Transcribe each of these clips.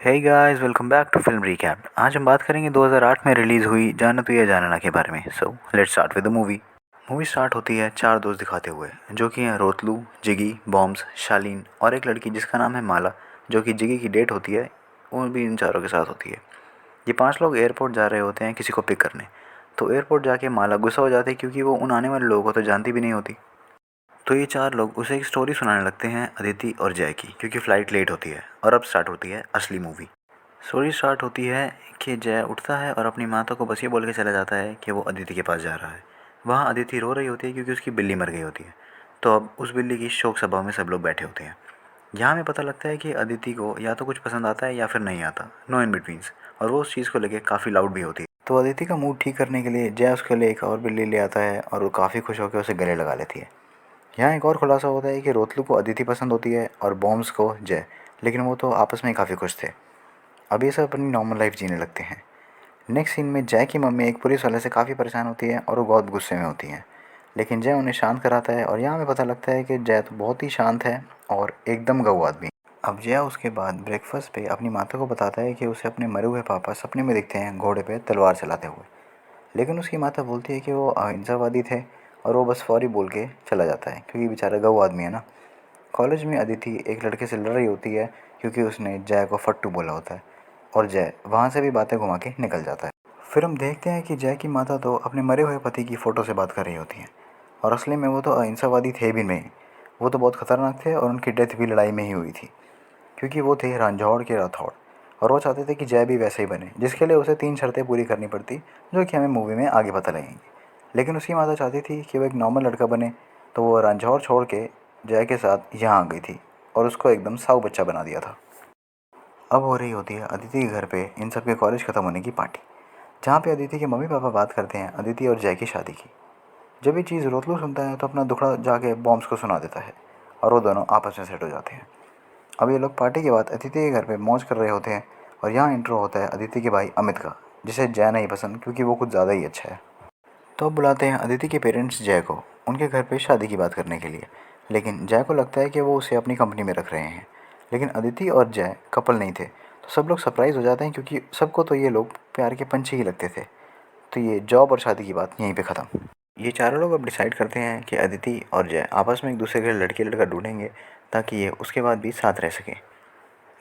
Hey guys, welcome back to film recap. आज हम बात करेंगे 2008 में रिलीज़ हुई जाना तू या जाना ना के बारे में। So let's start with the movie. Movie start होती है चार दोस्त दिखाते हुए, जो कि हैं रोतलू, जिगी, बॉम्ब्स, शालीन और एक लड़की जिसका नाम है माला, जो कि जिगी की डेट होती है। वो भी इन चारों के साथ होती है। ये पांच लोग एयरपोर्ट जा रहे होते हैं किसी को पिक करने। तो एयरपोर्ट जाके माला गुस्सा हो जाती है क्योंकि वो उन आने वाले लोगों को तो जानती भी नहीं होती। तो ये चार लोग उसे एक स्टोरी सुनाने लगते हैं अदिति और जय की, क्योंकि फ़्लाइट लेट होती है। और अब स्टार्ट होती है असली मूवी। स्टोरी स्टार्ट होती है कि जय उठता है और अपनी माता को बस ये बोल के चला जाता है कि वो अदिति के पास जा रहा है। वहाँ अदिति रो रही होती है क्योंकि उसकी बिल्ली मर गई होती है। तो अब उस बिल्ली की शोक सभा में सब लोग बैठे होते हैं। यहाँ हमें पता लगता है कि अदिति को या तो कुछ पसंद आता है या फिर नहीं आता, नो इन बिटवीन्स। और वो उस चीज़ को लेकर काफ़ी लाउड भी होती है। तो अदिति का मूड ठीक करने के लिए जय उसके लिए एक और बिल्ली ले आता है और वो काफ़ी खुश होकर उसे गले लगा लेती है। यहाँ एक और खुलासा होता है कि रोतलू को अदिति पसंद होती है और बॉम्ब्स को जय, लेकिन वो तो आपस में काफ़ी खुश थे। अब ये सब अपनी नॉर्मल लाइफ जीने लगते हैं। नेक्स्ट सीन में जय की मम्मी एक पुलिस वाले से काफ़ी परेशान होती है और वो बहुत गुस्से में होती हैं। लेकिन जय उन्हें शांत कराता है और यहाँ हमें पता लगता है कि जय तो बहुत ही शांत है और एकदम गऊ आदमी। अब जय उसके बाद ब्रेकफास्ट पे अपनी माता को बताता है कि उसे अपने मरे हुए पापा सपने में दिखते हैं घोड़े पे तलवार चलाते हुए। लेकिन उसकी माता बोलती है कि वो अहिंसावादी थे और वो बस फौरी बोल के चला जाता है क्योंकि बेचारा गऊ आदमी है ना। कॉलेज में अदिति एक लड़के से लड़ रही होती है क्योंकि उसने जय को फट्टू बोला होता है और जय वहाँ से भी बातें घुमा के निकल जाता है। फिर हम देखते हैं कि जय की माता तो अपने मरे हुए पति की फ़ोटो से बात कर रही होती हैं और असली में वो तो अहिंसावादी थे भी नहीं। वो तो बहुत ख़तरनाक थे और उनकी डेथ भी लड़ाई में ही हुई थी, क्योंकि वो थे रांझौड़ के राठौड़ और वो चाहते थे कि जय भी वैसे ही बने, जिसके लिए उसे 3 शर्तें पूरी करनी पड़ती, जो कि हमें मूवी में आगे पता लगेंगी। लेकिन उसकी माता चाहती थी कि वो एक नॉर्मल लड़का बने, तो वो रांझौड़ छोड़ के जय के साथ यहाँ आ गई थी और उसको एकदम साऊ बच्चा बना दिया था। अब हो रही होती है अदिति के घर पे इन सब के कॉलेज ख़त्म होने की पार्टी, जहाँ पे अदिति के मम्मी पापा बात करते हैं अदिति और जय की शादी की। जब ये चीज़ रोतलू सुनता है तो अपना दुखड़ा जाके बॉम्ब्स को सुना देता है और वो दोनों आपस में सेट हो जाते हैं। अब ये लोग पार्टी के बाद अदिति के घर पे मौज कर रहे होते हैं और यहाँ इंट्रो होता है अदिति के भाई अमित का, जिसे जय नहीं पसंद क्योंकि वो कुछ ज़्यादा ही अच्छा है। तो अब बुलाते हैं अदिति के पेरेंट्स जय को उनके घर पे शादी की बात करने के लिए। लेकिन जय को लगता है कि वो उसे अपनी कंपनी में रख रहे हैं। लेकिन अदिति और जय कपल नहीं थे, तो सब लोग सरप्राइज़ हो जाते हैं क्योंकि सबको तो ये लोग प्यार के पंछी ही लगते थे। तो ये जॉब और शादी की बात यहीं पे ख़त्म। ये चारों लोग अब डिसाइड करते हैं कि अदिति और जय आपस में एक दूसरे के लिए लड़के लड़का ढूंढेंगे, ताकि ये उसके बाद भी साथ रह सकें।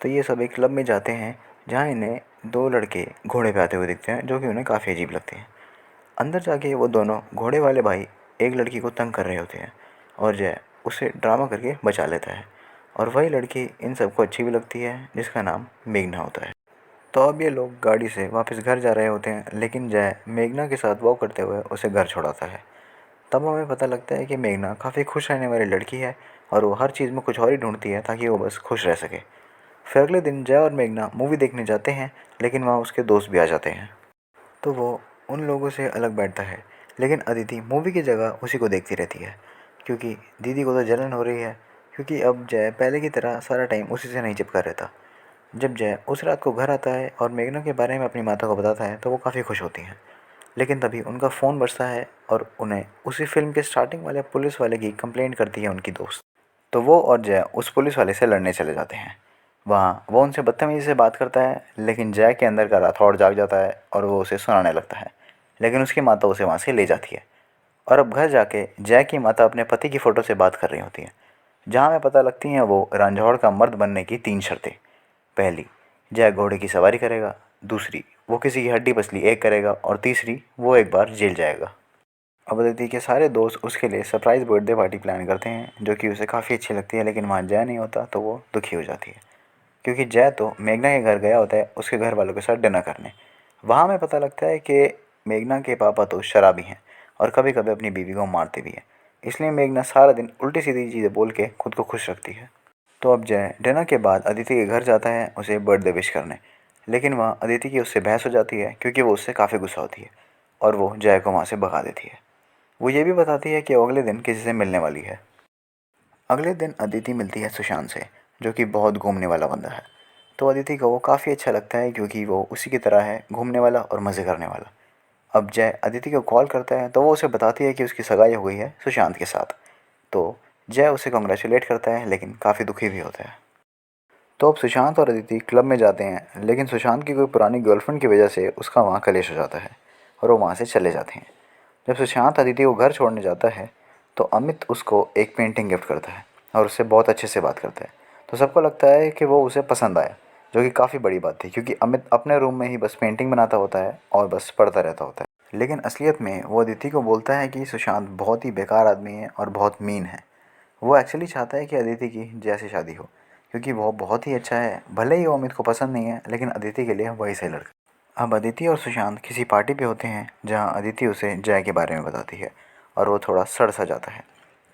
तो ये सब एक क्लब में जाते हैं जहाँ इन्हें दो लड़के घोड़े पे आते हुए दिखते हैं, जो कि उन्हें काफ़ी अजीब लगते हैं। अंदर जाके वो दोनों घोड़े वाले भाई एक लड़की को तंग कर रहे होते हैं और जय उसे ड्रामा करके बचा लेता है। और वही लड़की इन सबको अच्छी भी लगती है, जिसका नाम मेघना होता है। तो अब ये लोग गाड़ी से वापस घर जा रहे होते हैं, लेकिन जय मेघना के साथ वॉक करते हुए उसे घर छोड़ाता है। तब हमें पता लगता है कि मेघना काफ़ी खुश रहने वाली लड़की है और वो हर चीज़ में कुछ और ही ढूंढती है ताकि वो बस खुश रह सके। फिर अगले दिन जय और मेघना मूवी देखने जाते हैं, लेकिन वहाँ उसके दोस्त भी आ जाते हैं। तो वो उन लोगों से अलग बैठता है, लेकिन अदिति मूवी की जगह उसी को देखती रहती है क्योंकि दीदी को तो जलन हो रही है, क्योंकि अब जय पहले की तरह सारा टाइम उसी से नहीं चिपका रहता। जब जय उस रात को घर आता है और मेघना के बारे में अपनी माता को बताता है तो वो काफ़ी खुश होती हैं। लेकिन तभी उनका फ़ोन बजता है और उन्हें उसी फिल्म के स्टार्टिंग वाले पुलिस वाले की कंप्लेंट करती है उनकी दोस्त। तो वो और जय उस पुलिस वाले से लड़ने चले जाते हैं। वहाँ वो उनसे बदतमीज़ी से बात करता है, लेकिन जय के अंदर का राठौड़ जाग जाता है और वो उसे सुनाने लगता है। लेकिन उसकी माता उसे वहाँ से ले जाती है। और अब घर जाके जय की माता अपने पति की फ़ोटो से बात कर रही होती है, जहाँ हमें पता लगती हैं वो रांझौड़ का मर्द बनने की 3 शर्तें। पहली, जय घोड़े की सवारी करेगा। दूसरी, वो किसी की हड्डी पसली एक करेगा। और तीसरी, वो एक बार जेल जाएगा। अब अदिति के सारे दोस्त उसके लिए सरप्राइज़ बर्थडे पार्टी प्लान करते हैं, जो कि उसे काफ़ी अच्छी लगती है। लेकिन वहाँ जय नहीं होता तो वो दुखी हो जाती है, क्योंकि जय तो मेघना के घर गया होता है उसके घर वालों के साथ डिनर करने। वहाँ हमें पता लगता है कि मेघना के पापा तो शराबी हैं और कभी कभी अपनी बीवी को मारते भी हैं। इसलिए मेघना सारा दिन उल्टी सीधी चीज़ें बोल के खुद को खुश रखती है। तो अब जय डिनर के बाद अदिति के घर जाता है उसे बर्थडे विश करने। लेकिन वहाँ अदिति की उससे बहस हो जाती है क्योंकि वो उससे काफ़ी गुस्सा होती है और वो जय को वहाँ से भगा देती है। वो ये भी बताती है कि वो अगले दिन किसी से मिलने वाली है। अगले दिन अदिति मिलती है सुशांत से, जो कि बहुत घूमने वाला बंदा है। तो अदिति को वो काफ़ी अच्छा लगता है क्योंकि वो उसी की तरह है, घूमने वाला और मज़े करने वाला। अब जय अदिति को कॉल करता है तो वो उसे बताती है कि उसकी सगाई हो गई है सुशांत के साथ। तो जय उसे कॉन्ग्रेचुलेट करता है, लेकिन काफ़ी दुखी भी होता है। तो अब सुशांत और अदिति क्लब में जाते हैं, लेकिन सुशांत की कोई पुरानी गर्लफ्रेंड की वजह से उसका वहाँ कलेश हो जाता है और वो वहाँ से चले जाते हैं। जब सुशांत अदिति को घर छोड़ने जाता है तो अमित उसको एक पेंटिंग गिफ्ट करता है और उससे बहुत अच्छे से बात करता है। तो सबको लगता है कि वो उसे पसंद आया, जो कि काफ़ी बड़ी बात थी क्योंकि अमित अपने रूम में ही बस पेंटिंग बनाता होता है और बस पढ़ता रहता होता है। लेकिन असलियत में वो अदिति को बोलता है कि सुशांत बहुत ही बेकार आदमी है और बहुत मीन है। वो एक्चुअली चाहता है कि अदिति की जय से शादी हो क्योंकि वो बहुत ही अच्छा है। भले ही वो अमित को पसंद नहीं है, लेकिन अदिति के लिए वही सही लड़का। अब अदिति और सुशांत किसी पार्टी पे होते हैं जहाँ अदिति उसे जय के बारे में बताती है और वो थोड़ा सड़ सा जाता है।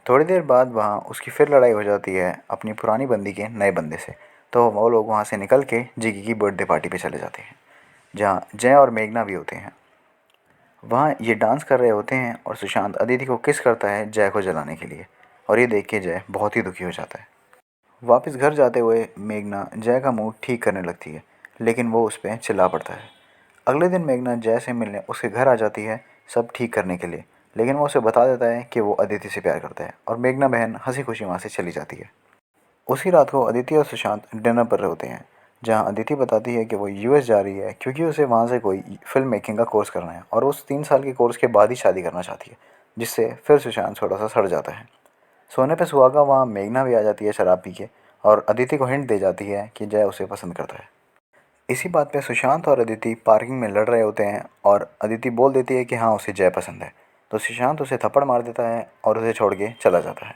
थोड़ी देर बाद वहाँ उसकी फिर लड़ाई हो जाती है अपनी पुरानी बंदी के नए बंदे से। तो वो लोग वहाँ से निकल के जिगी की बर्थडे पार्टी पे चले जाते हैं जहाँ जय और मेघना भी होते हैं। वहाँ ये डांस कर रहे होते हैं और सुशांत अदिति को किस करता है जय को जलाने के लिए, और ये देख के जय बहुत ही दुखी हो जाता है। वापस घर जाते हुए मेघना जय का मूड ठीक करने लगती है, लेकिन वो उस पर चिल्ला पड़ता है। अगले दिन मेघना जय से मिलने उसके घर आ जाती है सब ठीक करने के लिए, लेकिन वो उसे बता देता है कि वो अदिति से प्यार करता है और मेघना बहन हंसी खुशी वहाँ से चली जाती है। उसी रात को अदिति और सुशांत डिनर पर होते हैं जहाँ अदिति बताती है कि वो यूएस जा रही है क्योंकि उसे वहाँ से कोई फिल्म मेकिंग का कोर्स करना है और उस 3 साल के कोर्स के बाद ही शादी करना चाहती है, जिससे फिर सुशांत थोड़ा सा सड़ जाता है। सोने पे सुहागा वहाँ मेघना भी आ जाती है शराब पी के और अदिति को हिंट दे जाती है कि जय उसे पसंद करता है। इसी बात पे सुशांत और अदिति पार्किंग में लड़ रहे होते हैं और अदिति बोल देती है कि हाँ उसे जय पसंद है। तो सुशांत उसे थप्पड़ मार देता है और उसे छोड़ के चला जाता है।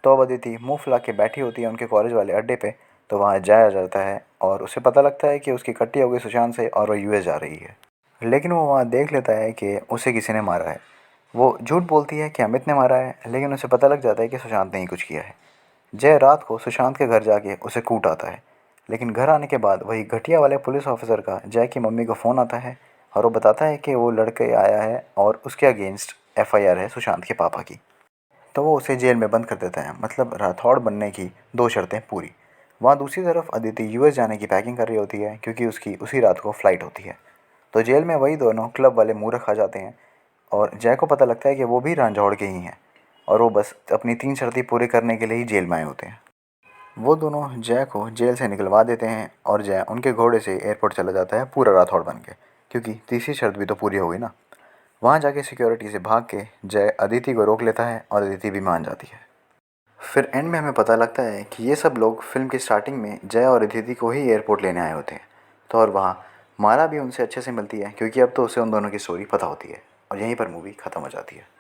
तो अब अदिति मुंह फुला के बैठी होती है उनके कॉलेज वाले अड्डे पे। तो वहाँ जय आ जाता है और उसे पता लगता है कि उसकी कट्टी हो गई सुशांत से और वो यूएस जा रही है। लेकिन वो वहाँ देख लेता है कि उसे किसी ने मारा है। वो झूठ बोलती है कि अमित ने मारा है, लेकिन उसे पता लग जाता है कि सुशांत ने ही कुछ किया है। जय रात को सुशांत के घर जाके उसे कूट आता है, लेकिन घर आने के बाद वही घटिया वाले पुलिस ऑफिसर का जय की मम्मी को फ़ोन आता है और वो बताता है कि वो लड़के आया है और उसके अगेंस्ट एफआईआर है सुशांत के पापा की। तो वो उसे जेल में बंद कर देता है, मतलब राठौड़ बनने की 2 शर्तें पूरी। वहाँ दूसरी तरफ अदिति यूएस जाने की पैकिंग कर रही होती है क्योंकि उसकी उसी रात को फ़्लाइट होती है। तो जेल में वही दोनों क्लब वाले मूर्ख आ जाते हैं और जय को पता लगता है कि वो भी रांझौड़ के ही हैं और वो बस अपनी 3 शर्तें पूरी करने के लिए ही जेल में आए होते हैं। वो दोनों जय को जेल से निकलवा देते हैं और जय उनके घोड़े से एयरपोर्ट चला जाता है पूरा राठौड़ बन के, क्योंकि तीसरी शर्त भी तो पूरी हो गई ना। वहाँ जाके सिक्योरिटी से भाग के जय अदिति को रोक लेता है और अदिति भी मान जाती है। फिर एंड में हमें पता लगता है कि ये सब लोग फिल्म की स्टार्टिंग में जय और अदिति को ही एयरपोर्ट लेने आए होते हैं। तो और वहाँ माला भी उनसे अच्छे से मिलती है क्योंकि अब तो उसे उन दोनों की स्टोरी पता होती है और यहीं पर मूवी ख़त्म हो जाती है।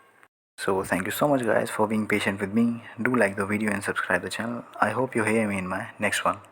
So thank you so much guys for being patient with me. Do like the video and subscribe the channel. I hope you hear me in my next one.